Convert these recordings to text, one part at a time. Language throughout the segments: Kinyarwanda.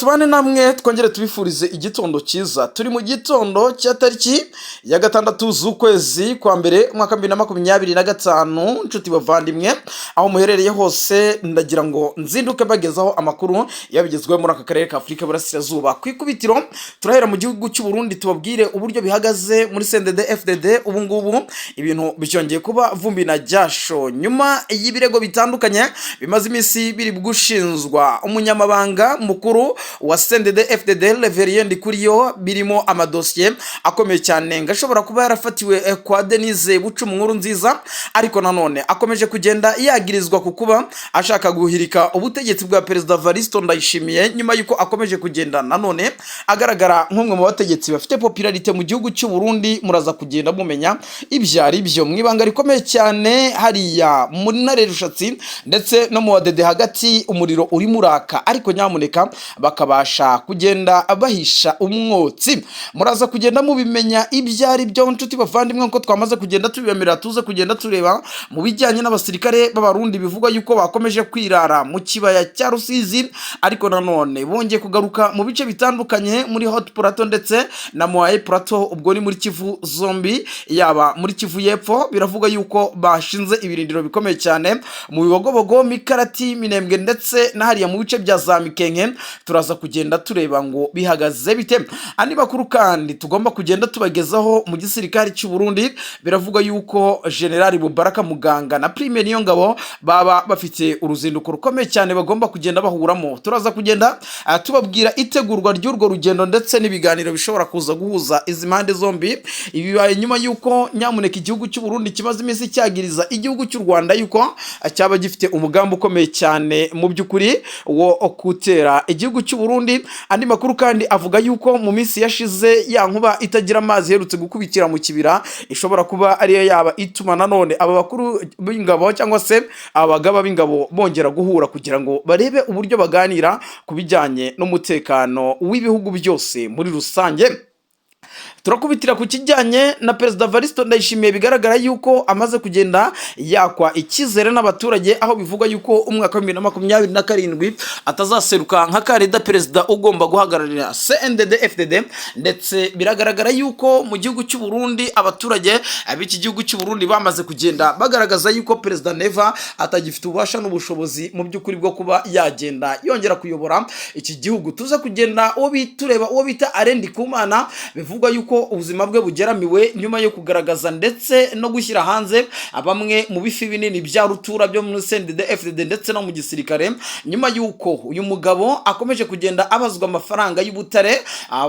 tubane namwe twongere tubifurize igitondo cyiza. Turi mu gitondo cya tariki ya 6 z'ukwezi kwa mbere mwaka 2025. Nshuti bavandimwe aho muherereye hose, ndagira ngo nzinduke bagezaho amakuru yabigezweho muri aka karere ka Afurika Burasirazuba. Ku ikubitiro turahera mu gihugu cy'u Burundi, tubabwire uburyo bihagaze muri CNDD FDD. Ubu ngubu ibintu byongeye kuba vumbi na jasho nyuma y'ibirego bitandukanye bimaze iminsi biri gushinzwa umunyamabanga mukuru wa CNDD FDD Reverien Ndikuriyo, birimo amadosiye akomeye cyane ngashobora kuba yarafatiwe kwa Denise Bucumi Nkurunziza, ariko nanone akomeje kugenda yagirizwa kukuba ashaka guhirika ubutegetsi bwa Perezida Evaristo Ndayishimiye, nyuma yuko akomeje kugenda nanone agaragara nk'umwe mu bategetsi bafite popularite mu gihugu cy'u Burundi. Muraza kugenda mumenya ibyari byo mwibanga rikomeye cyane hariya muri Ntare Rushatsi ndetse no mu Wadede hagati, umuriro uri muraka, ariko nyamuneka bakabasha kugenda bahisha umwotsi. Muraza kugenda mubimenya ibyari byo nshuti bavandimwe, nko twamaze kugenda tubibemerera tuze kugenda tureba mu bijyanye n'abasirikare b'abarundi bivugwa yuko bakomeje kwirara mu kibaya cya Rusizi, ariko nanone bongeye kugaruka mu bice bitandukanye muri Hot Plateau ndetse na Moaye Plateau, ubwo ni muri Kivu zombi, yaba muri Kivu y'Epfo biravuga yuko bashinze ibirindiro bikomeye cyane mu Bibogobogo, Mikarati, Minembwe ndetse na hariya mu bice bya za Mikenke. Turaza kugenda tureba ngo bihagaze bite. Andi makuru kandi tugomba kugenda tubagezaho mu gisirikare cy'u Burundi, biravuga yuko General Bubaraka Muganga na Prime Niyongabo baba bafite uruzinduko rukomeye cyane bagomba kugenda bahuramo. Turaza kugenda tubabwira itegurwa ry'urwo rugendo ndetse n'ibiganiro bishobora kuza guhuza izi mpande zombi. Ibi bibaye nyuma yuko nyamuneka igihugu cy'u Burundi kimaze iminsi cyagiriza igihugu cy'u Rwanda yuko cyaba gifite umugambi ukomeye cyane mu by'ukuri wo kutera igihugu cy'u Burundi. Andi makuru kandi avuga yuko mu minsi yashize ya nkuba itagira amazi herutse gukubikira mu kibira ishobora kuba ariyo yaba ituma nanone aba bakuru b'ingabo cyangwa se abagaba b'ingabo bongera guhura kugira ngo barebe uburyo baganira ku bijyanye n'umutekano w'ibihugu byose muri rusange. Turakubitira ku kijyanye na Perezida Evaristo Ndayishimiye, bigaragara yuko amaze kugenda yakwa icyizere n'abaturage, aho bivuga yuko umwaka wa 2027 atazaseruka nka kandida perezida ugomba guhagararira CNDD FDD. Ndetse biragaragara yuko mu gihugu cy'u Burundi abaturage b'iki gihugu cy'u Burundi bamaze kugenda bagaragaza yuko Perezida Neva atagifite ububasha n'ubushobozi mu by'ukuri bwo kuba yagenda yongera kuyobora iki gihugu. Tuza kugenda tureba uwo bita Arendi Kumana, bivuga yuko ubuzima bwe bugeramiwe nyuma yo kugaragaza ndetse no gushyira hanze bamwe mu bifi binini bya rutura byo muri CNDD FDD ndetse no mu gisirikare, nyuma yuko uyu mugabo akomeje kugenda abazwa amafaranga y'ubutare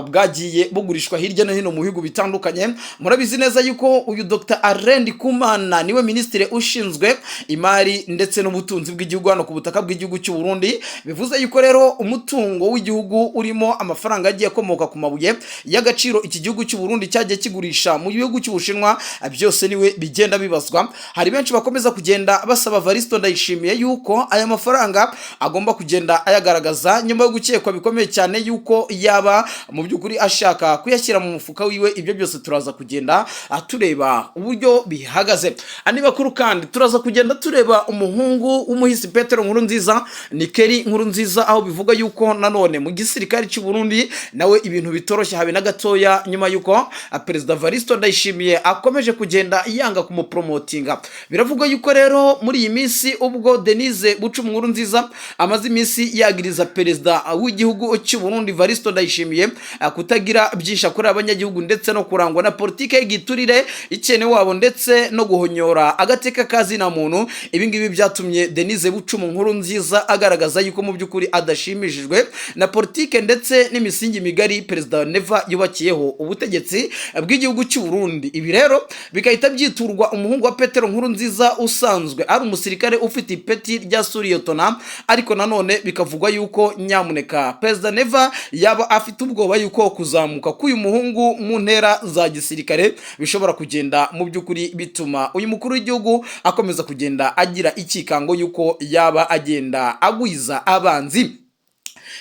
bwagiye bugurishwa hirya no hino mu bihugu bitandukanye. Murabizi neza yuko uyu Dr. Arendi Kumana niwe minisitiri ushinzwe imari ndetse n'ubutunzi bw'igihugu hano ku butaka bw'igihugu cy'u Burundi. Bivuze yuko rero umutungo w'igihugu urimo amafaranga agiye akomoka ku mabuye y'agaciro iki gihugu cy'u Burundi cyagiye kigurisha mu gihugu cy'Ubushinwa, byose niwe bigenda bibazwa. Hari benshi bakomeza kugenda basaba Evaristo Ndayishimiye yuko aya mafaranga agomba kugenda ayagaragaza, nyuma yo gukekwa bikomeye cyane yuko yaba mu by'ukuri ashaka kuyashyira mu mufuka wiwe. Ibyo byose turaza kugenda tureba uburyo bihagaze. Andi makuru kandi turaza kugenda tureba umuhungu w'umuhisi Petero Nkurunziza, ni Keri Nkurunziza, aho bivuga yuko nanone mu gisirikare cy'u Burundi nawe ibintu bitoroshye habe na gatoya, nyuma yuko Perezida Evaristo Ndayishimiye akomeje kugenda yanga kumupromotinga. Biravuga yuko rero muri iyi minsi ubwo Denise Bucumi Nkurunziza amaze iminsi yagiriza Perezida w'igihugu cy'u Burundi Evaristo Ndayishimiye kutagira byinshi akorera abanyagihugu ndetse no kurangwa na politike y'igiturire ikene wabo ndetse no guhonyora agateka kazi na muntu. Ibi ngibi byatumye Denise Bucumi Nkurunziza agaragaza yuko mu by'ukuri adashimishijwe na politike ndetse n'imisingi migari Perezida Neva yubakiyeho ubutegetsi bw'igihugu cy'u Burundi. Ibi rero bikahita byiturwa umuhungu wa Petero Nkurunziza usanzwe ari umusirikare ufite ipeti rya suriyotona, ariko nanone bikavugwa yuko nyamuneka Perezida Neva yaba afite ubwoba yuko kuzamuka k'uyu muhungu mu ntera za gisirikare bishobora kugenda mu by'ukuri bituma uyu mukuru w'igihugu akomeza kugenda agira ikikango yuko yaba agenda agwiza abanzi.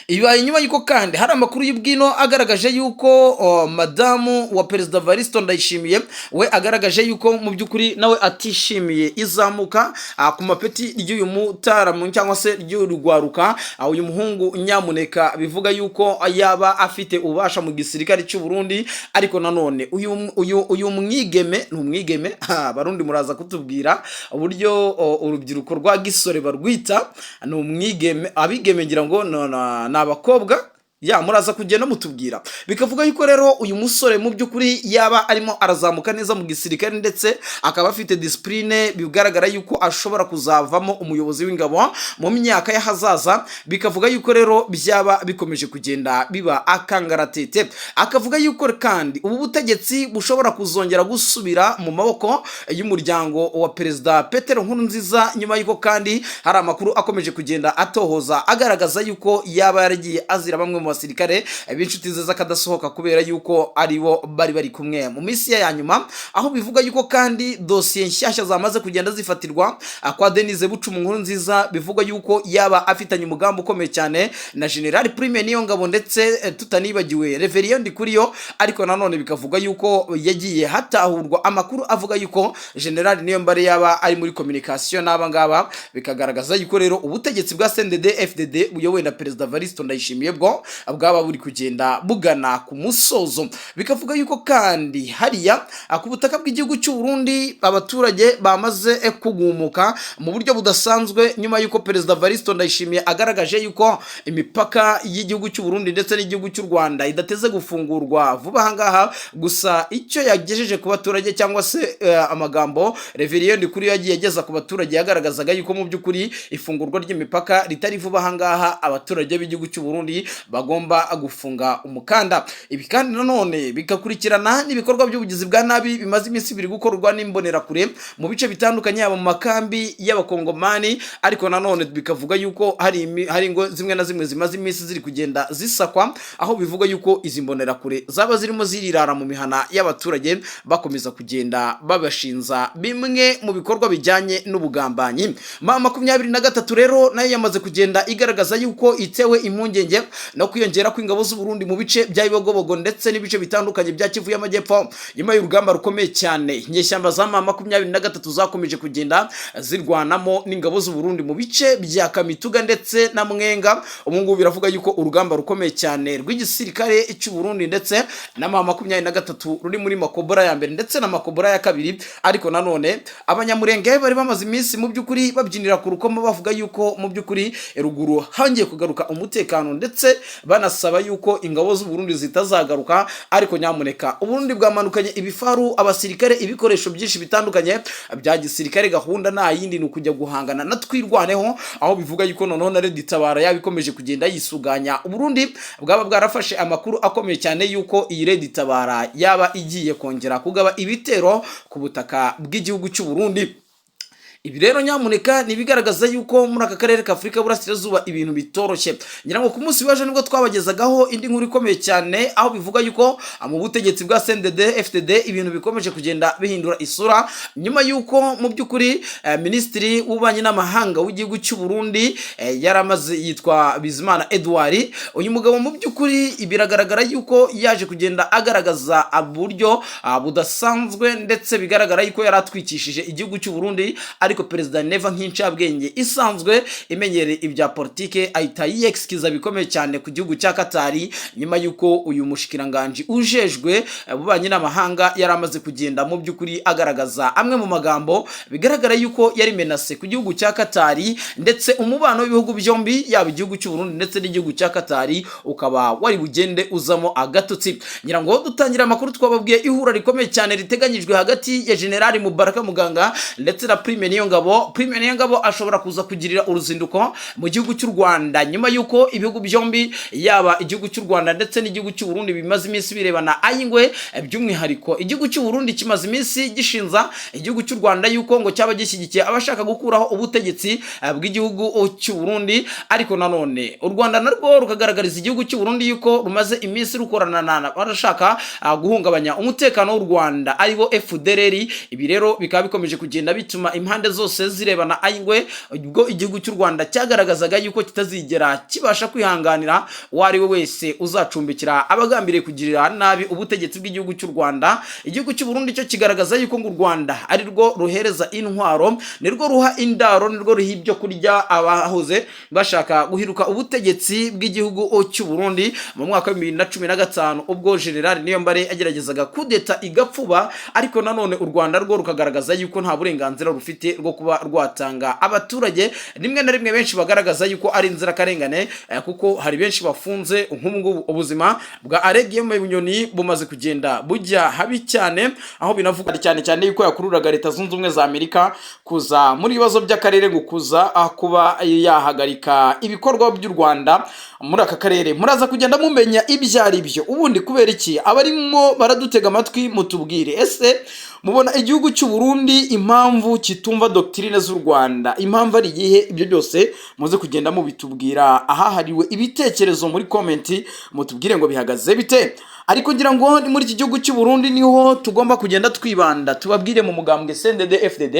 ibaye nyuma y'uko kandi hari amakuru y'ubwino agaragaje yuko madamu wa perezida Evaristo Ndayishimiye we agaragaje yuko mu by'ukuri nawe atishimiye izamuka ku mapeti ry'uyu mutaramu cyangwa se ry'urugwaruka, uyu muhungu nyamuneka bivuga yuko yaba afite ubasha mu gisirikare cy'u Burundi, ariko nanone uyu mwigeme n'umwigeme barundi muraza kutubwira uburyo urubyiruko rwa gisore barwita ni umwigeme, abigeme ngira ngo n'abakobwa muraza kugenda mutubwira. Bikavuga yuko rero uyu musore mu by'ukuri yaba arimo arazamuka neza mu gisirikare ndetse akaba afite discipline, bigaragara yuko ashobora kuzavamo umuyobozi w'ingabo mu myaka y'ahazaza. Bikavuga yuko rero byaba bikomeje kugenda biba akangaratete. Akavuga yuko kandi ubu butegetsi bushobora kuzongera gusubira mu maboko y'umuryango wa perezida Petero Nkurunziza, nyuma yuko kandi hari amakuru akomeje kugenda atohoza agaragaza yuko yaba yaragiye azira bamwe mu basirikare b'inshuti ze z'akadasohoka kubera yuko aribo bari kumwe mu minsi ya nyuma, aho bivuga yuko kandi dosiye nshyashya zamaze kugenda zifatirwa kwa Denise Bucumi Nkurunziza. Bivuga yuko yaba afitanye umugambi ukomeye cyane na General Prime Niyongabo ndetse tutanibagiwe Reverien Ndikuriyo, ariko nanone bikavuga yuko yagiye hatahurwa amakuru avuga yuko General Niyombare yaba ari muri communication n'aba ngaba, bikagaragaza yuko rero ubutegetsi bwa CNDD FDD buyobowe na perezida Evaristo Ndayishimiye bwaba buri kugenda bugana ku musozo. Bikavuga yuko kandi hariya ku butaka bw'igihugu cy'u Burundi abaturage bamaze kugumuka mu buryo budasanzwe, nyuma yuko perezida Evaristo Ndayishimiye agaragaje yuko imipaka y'igihugu cy'u Burundi ndetse n'igihugu cy'u Rwanda idateze gufungurwa vuba ahangaha. Gusa icyo yagejeje ku baturage cyangwa se amagambo Reverien Ndikuriyo yagiye ageza ku baturage yagaragazaga yuko mu by'ukuri ifungurwa ry'imipaka ritari vuba ahangaha, abaturage b'igihugu cy'u Burundi bagomba gufunga umukanda. Ibi kandi nanone bikakurikirana n'ibikorwa by'ubugizi bwa nabi bimaze iminsi biri gukorwa n'imbonerakure mu bice bitandukanye yaba mu makambi y'abakongomani, ariko nanone bikavuga yuko hari ingo zimwe na zimwe zimaze iminsi ziri kugenda zisakwa, aho bivuga yuko izi mbonerakure zaba zirimo zirirara mu mihana y'abaturage bakomeza kugenda babashinza bimwe mu bikorwa bijyanye n'ubugambanyi. 23 rero nayo yamaze kugenda igaragaza yuko itewe impungenge no kwiyongera kw'ingabo z'u Burundi mu bice bya Bibogobogo ndetse n'ibice bitandukanye bya Kivu y'Amajyepfo, nyuma y'urugamba rukomeye cyane inyeshyamba za 23 zakomeje kugenda zirwanamo n'ingabo z'u Burundi mu bice bya Kamituga ndetse na Mwenga. Ubu ngubu biravuga yuko urugamba rukomeye cyane rw'igisirikare cy'u Burundi ndetse na 23 ruri muri Makobora ya mbere ndetse na Makobora ya kabiri, ariko nanone abanyamurenge bari bamaze iminsi mu by'ukuri babyinira ku rukomo bavuga yuko mu by'ukuri ruguru hangiye kugaruka umutekano ndetse banasaba yuko ingabo z'u Burundi zitazagaruka. Ariko nyamuneka Uburundi bwamanukanye ibifaru, abasirikare, ibikoresho byinshi bitandukanye bya gisirikare. Gahunda nta yindi ni ukujya guhangana na twirwaneho, aho bivuga yuko noneho na Red Tabara yabikomeje kugenda yisuganya. Uburundi bwaba bwarafashe amakuru akomeye cyane yuko iyi Red Tabara yaba igiye kongera kugaba ibitero ku butaka bw'igihugu cy'u Burundi. Ibi rero nyamuneka nibigaragaza yuko muri aka karere ka Afrika burasirazuba ibintu bitoroshye. Ngira ngo ku munsi waje nibwo twabagezagaho indi nkuru ikomeye cyane, aho bivuga yuko mu butegetsi bwa CNDD FDD ibintu bikomeje kugenda bihindura isura, nyuma yuko mu by'ukuri Minisitiri w'Ububanyi n'Amahanga w'igihugu cy'u Burundi yaramaze yitwa Bizimana Edouard. Uyu mugabo mu by'ukuri biragaragara yuko yaje kugenda agaragaza uburyo budasanzwe ndetse bigaragara yuko yaratwikishije igihugu cy'u Burundi, ariko perezida Neva nk'incabwenge isanzwe imenyereye ibya politike ahita yiexkiza bikomeye cyane ku gihugu cya Katari, nyuma yuko uyu mushikiranganje ujejwe Ububanyi n'Amahanga yaramaze kugenda mu by'ukuri agaragaza amwe mu magambo bigaragara yuko yari menase ku gihugu cya Katari, ndetse umubano w'ibihugu byombi yaba igihugu cy'u Burundi ndetse n'igihugu cya Katari ukaba wari bugende uzamo agatutsi. Ngira ngo dutangira amakuru twababwiye ihura rikomeye cyane riteganyijwe hagati ya General Mubaraka Muganga ndetse na Prime Niyongabo. Prime Niyongabo ashobora kuza kugirira uruzinduko mu gihugu cy'u Rwanda nyuma yuko ibihugu byombi yaba igihugu cy'u Rwanda ndetse n'igihugu cy'u Burundi bimaze iminsi birebana ayingwe, by'umwihariko igihugu cy'u Burundi kimaze iminsi gishinza igihugu cy'u Rwanda yuko ngo cyaba gishyigikiye abashaka gukuraho ubutegetsi bw'igihugu cy'u Burundi, ariko nanone u Rwanda narwo rukagaragariza igihugu cy'u Burundi yuko rumaze iminsi rukorana barashaka guhungabanya umutekano w'u Rwanda aribo FDLR. Ibi rero bikaba bikomeje kugenda bituma impande zose zirebana ayingwe, ubwo igihugu cy'u Rwanda cyagaragazaga yuko kitazigera kibasha kwihanganira uwo ari we wese uzacumbikira abagambiriye kugirira nabi ubutegetsi bw'igihugu cy'u Rwanda. Igihugu cy'u Burundi cyo kigaragaza yuko ngo u Rwanda ari rwo ruhereza intwaro, ni rwo ruha indaro, ni rwo ruha ibyo kurya abahoze bashaka guhiruka ubutegetsi bw'igihugu cy'u Burundi mu mwaka wa 2015 ubwo General Niyombare ageragezaga kudeta igapfuba, ariko nanone u Rwanda rwo rukagaragaza yuko nta burenganzira rufite rwo kuba rwatanga abaturage. Rimwe na rimwe benshi bagaragaza yuko ari inzira karengane, kuko hari benshi bafunze. Nk'ubu ubuzima bwa Aregiyeme Bunyoni bumaze kugenda bujya habi cyane, aho binavuga cyane cyane yuko yakururaga Leta Zunze Ubumwe za Amerika kuza muri ibibazo by'akarere, gukuza kuba yahagarika ibikorwa by'u Rwanda muri aka karere. Muraza kugenda mumenya ibyo ari byo. Ubundi kubera iki abarimo baradutega amatwi mutubwire, ese mubona igihugu cy'u Burundi impamvu kitumva doctrine z'u Rwanda, impamvu ari iyihe? Ibyo byose muze kugenda mubitubwira ahahariwe ibitekerezo muri comment, mutubwire ngo bihagaze bite. Ariko ngira ngo ni muri iki gihugu cy'u Burundi niho tugomba kugenda twibanda, tubabwire mu mugambwe CNDD-FDD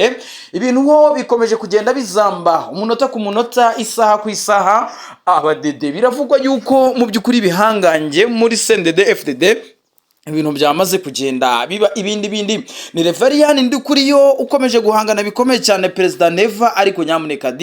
ibintu ho bikomeje kugenda bizamba umunota ku munota, isaha ku isaha. Abadede biravugwa yuko mu by'ukuri bihangange muri CNDD-FDD ibintu byamaze kugenda biba ibindi. Ni Reverien Ndikuriyo ukomeje guhangana bikomeye cyane Perezida Neva, ariko nyamuneka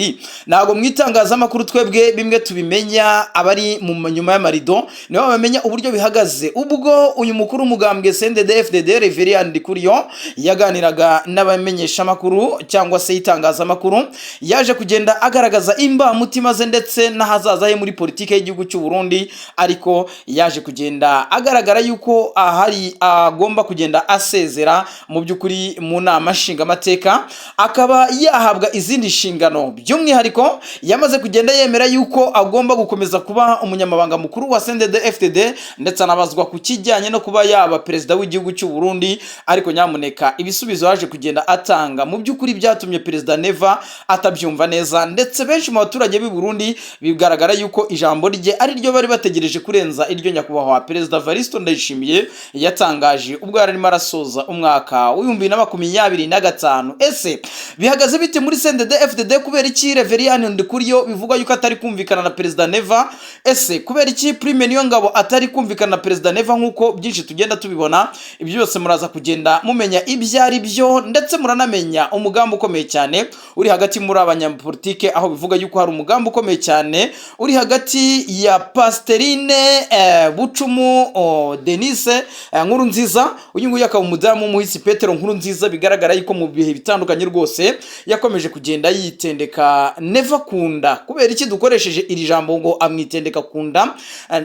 ntago mwitangaza makuru twebwe bimwe tubimenya, abari mu nyuma y'amarido nibo bamenya uburyo bihagaze. Ubwo uyu mukuru umugambwe CNDD-FDD Reverien Ndikuriyo yaganiraga n'abamenyesha makuru cyangwa se itangaza makuru, yaje kugenda agaragaza imba mutima ze ndetse n'ahazaza he muri politike y'igihugu cy'u Burundi, ariko yaje kugenda agaragara yuko hari agomba kugenda asezera mu by'ukuri mu nama nshingamateka, akaba yahabwa izindi nshingano. By'umwihariko yamaze kugenda yemera yuko agomba gukomeza kuba umunyamabanga mukuru wa CNDD-FDD, ndetse anabazwa ku kijyanye no kuba yaba perezida w'igihugu cy'u Burundi. Ariko nyamuneka ibisubizo yaje kugenda atanga mu by'ukuri byatumye Perezida Neva atabyumva neza, ndetse benshi mu baturage b'i Burundi bigaragara yuko ijambo rye ari ryo bari bategereje kurenza iryo nyakubahwa Perezida Evaristo Ndayishimiye yatangaje ubwo yarimo arasoza umwaka wa 2025. Ese bihagaze bite muri CNDD-FDD? Kubera iki Reverien Ndikuriyo bivugwa yuko atari kumvikana na Perezida Neva? Ese kubera iki Prime Niyongabo atari kumvikana na Perezida Neva nk'uko byinshi tugenda tubibona? Ibyo byose muraza kugenda mumenya ibyo ari byo, ndetse muranamenya umugambi ukomeye cyane uri hagati muri abanyapolitike, aho bivuga yuko hari umugambi ukomeye cyane uri hagati ya Pasiterine Bucumu Denise Nkurunziza. Uyu nguyu akaba umudamu w'umuhisi Petero Nkurunziza, bigaragara yuko mu bihe bitandukanye rwose yakomeje kugenda yitendeka Neva kunda. Kubera iki dukoresheje iri jambo ngo amwitendeka kunda?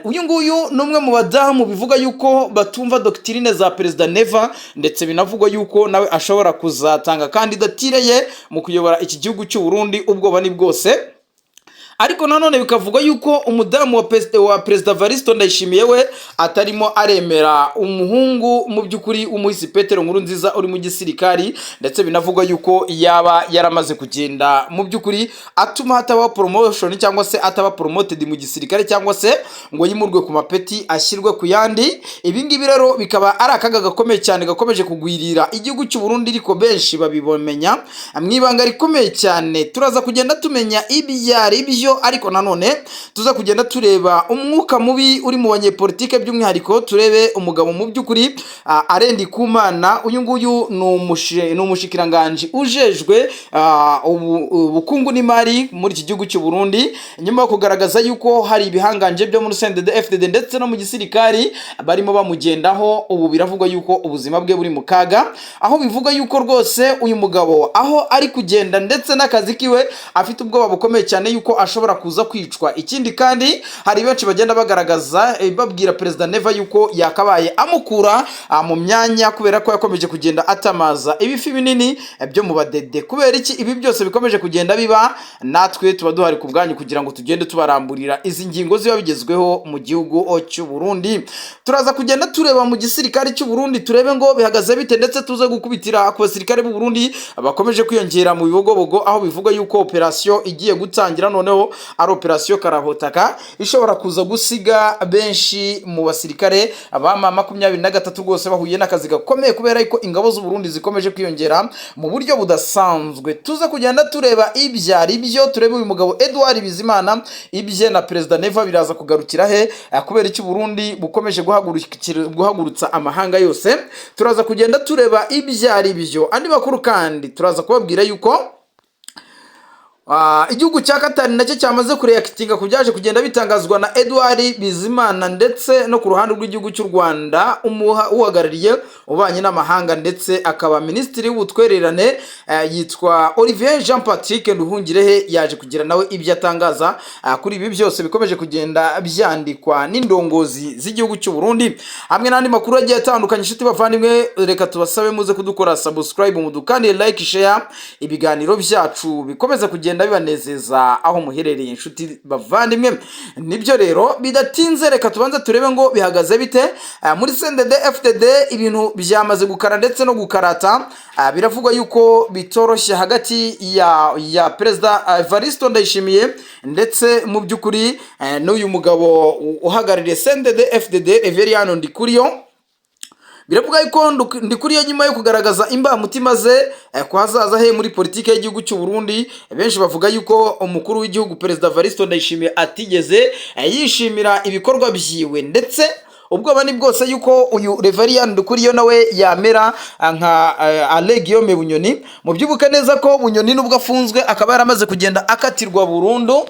Uyu nguyu numwe mu badamu bivuga yuko batumva doctrine za Perezida Neva, ndetse binavugwa yuko nawe ashobora kuzatanga kandidatire ye mu kuyobora iki gihugu cy'u Burundi. Ubwoba ni bwose. Ariko nanone bikavuga yuko umudamu wa Perezida Evaristo Ndayishimiye we atarimo aremera umuhungu mu by'ukuri umuhisi Petero Nkurunziza uri mu gisirikari, ndetse binavugwa yuko yaba yaramaze kugenda mu by'ukuri atuma hataba promotion cyangwa se ataba promoted mu gisirikare, cyangwa se ngo yimurwe ku mapeti ashyirwe ku yandi. Ibi ngibi rero bikaba ari akaga gakomeye cyane gakomeje kugwirira igihugu cy'u Burundi, ariko benshi babibomenya mwibanga rikomeye cyane. Turaza kugenda tumenya ibyari byo, ariko nanone tuza kugenda tureba umwuka mubi uri mu banyepolitike, by'umwihariko turebe umugabo mu by'ukuri Arendi Kumana. Uyu nguyu ni umushikiranganje ujejwe ubukungu n'imari muri iki gihugu cy'u Burundi, nyuma yo kugaragaza yuko hari ibihanganje byo muri CNDD-FDD ndetse no mu gisirikari barimo bamugendaho. Ubu biravugwa yuko ubuzima bwe buri mu kaga, aho bivuga yuko rwose uyu mugabo aho ari kugenda ndetse n'akazi kiwe afite ubwoba bukomeye cyane yuko ashobora kuza kwicwa. Ikindi kandi hari benshi bagenda bagaragaza babwira Perezida Neva yuko yakabaye amukura mu myanya, kubera ko yakomeje kugenda atamaza ibifi binini byo mu badede. Kubera iki ibi byose bikomeje kugenda biba? Natwe tuba duhari ku bwanyu kugira ngo tugende tubaramburira izi ngingo ziba bigezweho mu gihugu cy'u Burundi. Turaza kugenda tureba mu gisirikare cy'u Burundi, turebe ngo bihagaze bite, ndetse tuze gukubitira ku basirikare b'u Burundi bakomeje kwiyongera mu bibogobogo, aho bivuga yuko operation igiye gutangira noneho yuko ari operasiyo karahotaka ishobora kuza gusiga benshi mu basirikare ba M23 rwose bahuye n'akazi gakomeye kubera ko ingabo z'u Burundi zikomeje kwiyongera mu buryo budasanzwe. Tuza kugenda tureba ibyari byo, turebe uyu mugabo Edouard Bizimana ibye na Perezida Neva biraza kugarukira he kubera iki Burundi bukomeje guhagurutsa amahanga yose. Turaza kugenda tureba ibyari byo. Andi makuru kandi turaza kubabwira yuko igihugu cya Qatar nacyo cyamaze kureactinga kubyaje kugenda bitangazwa na Edouard Bizimana, ndetse no ku ruhande rw'igihugu cy'u Rwanda uhagarariye ubanye n'amahanga ndetse akaba minisitiri w'ubutwererane yitwa Olivier Jean Patrick Nduhungirehe yaje kugira nawe ibyo atangaza kuri ibi byose bikomeje kugenda byandikwa n'indongozi z'igihugu cy'u Burundi. Hamwe n'andi makuru agiye atandukanye, inshuti bavandimwe, reka tubasabe muze kudukora subscribe, mudukandire like, share ibiganiro byacu bikomeza kugenda bibanezeza aho muherereye, inshuti bavandimwe. Nibyo rero bidatinze, reka tubanze turebe ngo bihagaze bite muri CNDD FDD. Ibintu byamaze gukara ndetse no gukarata. Biravugwa yuko bitoroshye hagati ya Perezida Evariste Ndayishimiye ndetse mu by'ukuri n'uyu mugabo uhagarariye CNDD FDD Reverien Ndikuriyo. Biravuga yuko Ndikuriyo nyuma yo kugaragaza imbamutima ze kwazaza he muri politike y'igihugu cy'u Burundi, benshi bavuga yuko umukuru w'igihugu Perezida Evariste Ndayishimiye atigeze yishimira ibikorwa byiwe, ndetse ubwoba ni bwose yuko uyu Reverien Ndikuriyo nawe yamera nka Alain Guillaume Bunyoni. Mu byubuka neza ko Bunyoni nubwo afunzwe akaba yaramaze kugenda akatirwa burundu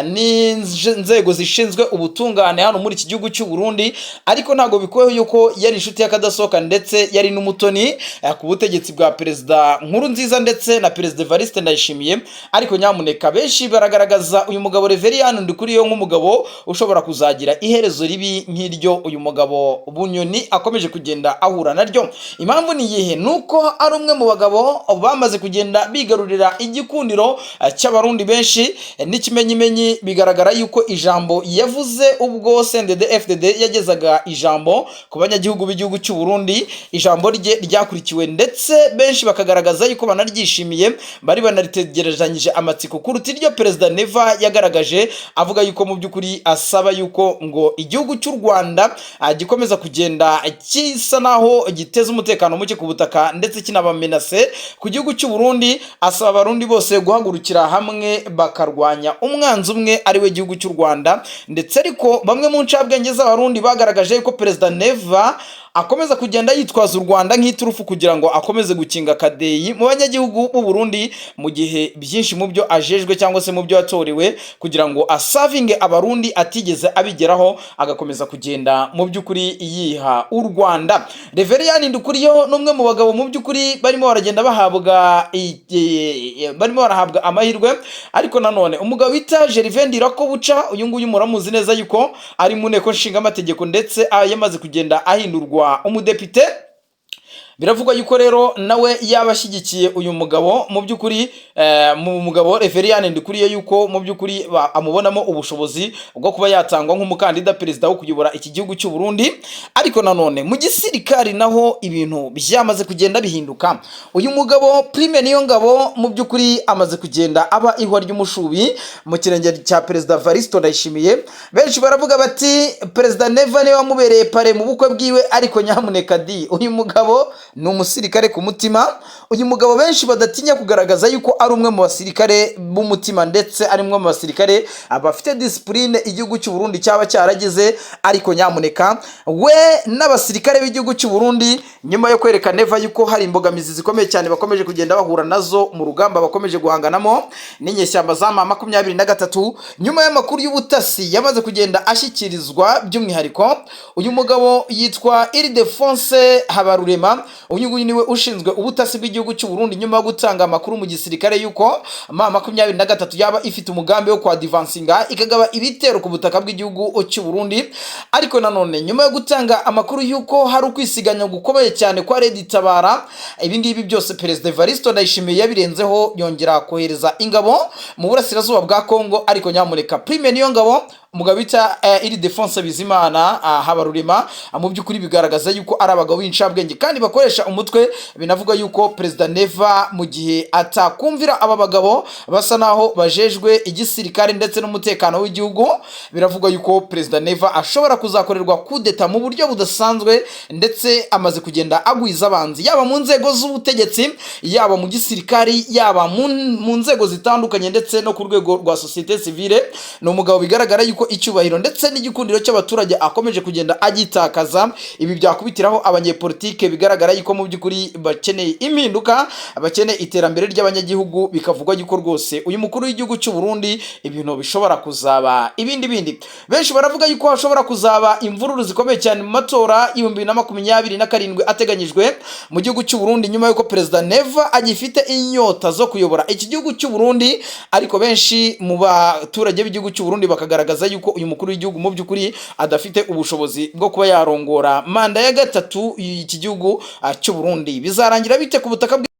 n'inzego zishinzwe ubutungane hano muri iki gihugu cy'u Burundi, ariko ntago bikoyeho yuko yari inshuti y'akadasohoka ndetse yari n'umutoni ku butegetsi bwa Perezida Nkurunziza ndetse na Perezida Evariste Ndayishimiye. Ariko nyamuneka benshi baragaragaza uyu mugabo Reverien Ndikuriyo nk'umugabo ushobora kuzagira iherezo ribi nk'iryo uyu mugabo Bunyoni akomeje kugenda ahura naryo. Impamvu ni yihe? Nuko ari umwe mu bagabo bamaze kugenda bigarurira igikundiro cy'abarundi benshi. N'ikimenyimenyi bigaragara yuko ijambo yavuze ubwo CNDD FDD yagezaga ijambo ku banyagihugu b'igihugu cy'u Burundi, ijambo rye ryakurikiwe ndetse benshi bakagaragaza yuko banaryishimiye, bari banaritegerezanyije amatsiko kuruta iryo Perezida Neva yagaragaje, avuga yuko mu by'ukuri asaba yuko ngo igihugu cy'u Rwanda gikomeza kugenda kisa naho giteza umutekano muke ku butaka ndetse kinabamenase ku gihugu cy'u Burundi. Asaba abarundi bose guhagurukira hamwe bakarwanya umwanzi umwe ari we gihugu cy'u Rwanda. Ndetse ariko bamwe mu ncabwenge z'abarundi bagaragaje ko Perezida Neva akomeza kugenda yitwaza u Rwanda nk'iturufu kugira ngo akomeze gukinga kadeyi mu banyagihugu b'u Burundi, mu gihe byinshi mu byo ajejwe cyangwa se mu byo yatorewe kugira ngo asavinge abarundi atigeze abigeraho, agakomeza kugenda mu by'ukuri yiha u Rwanda. Reverien Ndikuriyo n'umwe mu bagabo mu by'ukuri barimo baragenda bahabwa amahirwe, ariko nanone umugabo bita Gervais Ndirakobuca, uyu nguyu muramuzi neza yuko ari mu nteko nshinga amategeko ndetse yamaze kugenda ahindurwa umudepite. Biravugwa yuko rero nawe yabashyigikiye uyu mugabo mu by'ukuri mu mugabo Reverien Ndikuriyo yuko mu by'ukuri amubonamo ubushobozi bwo kuba yatangwa nk'umukandida perezida wo kuyobora iki gihugu cy'u Burundi. Ariko nanone mu gisirikari naho ibintu byamaze kugenda bihinduka. Uyu mugabo Prime Niyongabo mu by'ukuri amaze kugenda aba ihwa ry'umushubi mu kirenge cya Perezida Evariste Ndayishimiye. Benshi baravuga bati Perezida Neva niwe wamubereye pare mu bukwe bwiwe, ariko nyamuneka uyu mugabo ni umusirikare ku mutima. Uyu mugabo benshi badatinya kugaragaza yuko ari umwe mu basirikare b'umutima ndetse ari umwe mu basirikare abafite discipline igihugu cy'u Burundi cyaba cyaragize. Ariko nyamuneka we n'abasirikare b'igihugu cy'u Burundi nyuma yo kwereka Neva yuko hari imbogamizi zikomeye cyane bakomeje kugenda bahura nazo mu rugamba bakomeje guhanganamo n'inyeshyamba za M23, nyuma y'amakuru y'ubutasi yamaze kugenda ashyikirizwa by'umwihariko uyu mugabo yitwa Ildefonse Habarurema. Uyu nguyu niwe ushinzwe ubutasi bw'igihugu cy'u Burundi nyuma yo gutanga amakuru mu gisirikare yuko M23 yaba ifite umugambi wo kwadivansinga ikagaba ibitero ku butaka bw'igihugu cy'u Burundi. Ariko nanone nyuma yo gutanga amakuru yuko hari ukwisiganya gukomeye cyane kwa Red Tabara, ibi ngibi byose Perezida Evariste Ndayishimiye yabirenzeho yongera kohereza ingabo mu burasirazuba bwa Kongo. Ariko nyamuneka Prime Niyongabo umugabo bita Ildefonse Bizimana Habarurema mu by'ukuri bigaragaza yuko ari abagabo b'incabwenge kandi bakoresha umutwe. Binavuga yuko Perezida Neva mu gihe atakumvira aba bagabo basa naho bajejwe igisirikare ndetse n'umutekano w'igihugu, biravuga yuko Perezida Neva ashobora kuzakorerwa kudeta mu buryo budasanzwe, ndetse amaze kugenda agwiza abanzi yaba mu nzego z'ubutegetsi, yaba mu gisirikare, yaba mu nzego zitandukanye ndetse no ku rwego rwa societe civile. Ni umugabo bigaragara yuko icyubahiro ndetse n'igikundiro cy'abaturage akomeje kugenda agitakaza. Ibi byakubitiraho abanyepolitike bigaragara yuko mu by'ukuri bakeneye impinduka, bakeneye iterambere ry'abanyagihugu, bikavugwa yuko rwose uyu mukuru w'igihugu cy'u Burundi ibintu bishobora kuzaba ibindi. Benshi baravuga yuko hashobora kuzaba imvururu zikomeye cyane mu matora 2027 ateganyijwe mu gihugu cy'u Burundi, nyuma yuko Perezida Neva agifite inyota zo kuyobora iki gihugu cy'u Burundi. Ariko benshi mu baturage b'igihugu cy'u Burundi bakagaragaza yuko uyu mukuru w'igihugu mu by'ukuri adafite ubushobozi bwo kuba yarongora manda ya gatatu y'iki gihugu cy'u Burundi. Bizarangira bite ku butaka